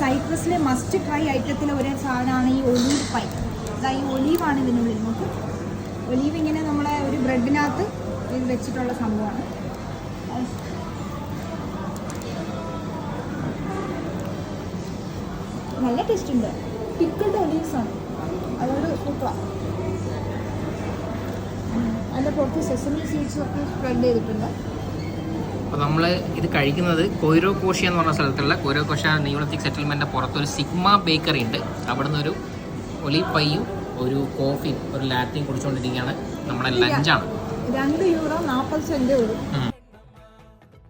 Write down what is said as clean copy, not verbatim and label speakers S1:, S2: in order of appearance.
S1: സൈപ്രസിലെ must try ഐറ്റത്തിലെ ഒരു സാധനമാണ് ഈ ഒലീവ് പൈ. ഈ ഒലീവാണ് ഇതിനുള്ളിൽ. നോക്ക്, ഒലീവ് ഇങ്ങനെ നമ്മളെ ഒരു ബ്രെഡിനകത്ത് ഇത് വെച്ചിട്ടുള്ള സംഭവമാണ്. നല്ല ടേസ്റ്റ് ഉണ്ട്. പിക്കിൾഡ് ഒലീവ്സ് ആണ്, അതുകൊണ്ട് സൂപ്പറാണ്. അതിൻ്റെ പുറത്ത് സെസമി സീഡ്സ് ഒക്കെ സ്പ്രെഡ് ചെയ്തിട്ടുണ്ട്.
S2: അപ്പോൾ നമ്മൾ ഇത് കഴിക്കുന്നത് കൊയ്റോകോഷ്യ എന്ന് പറഞ്ഞ സ്ഥലത്തുള്ള കൊയ്റോകോഷ്യ നിയോളിത്തിക് സെറ്റിൽമെൻറ്റിൻ്റെ പുറത്തൊരു സിഗ്മ ബേക്കറി ഉണ്ട്. അവിടെ നിന്ന് ഒരു ഒലീവ് പൈയും ഒരു കോഫിയും ഒരു ലാറ്റയും കുടിച്ചുകൊണ്ടിരിക്കുകയാണ്. നമ്മുടെ ലഞ്ചാണ്.
S1: €2.40 വരും.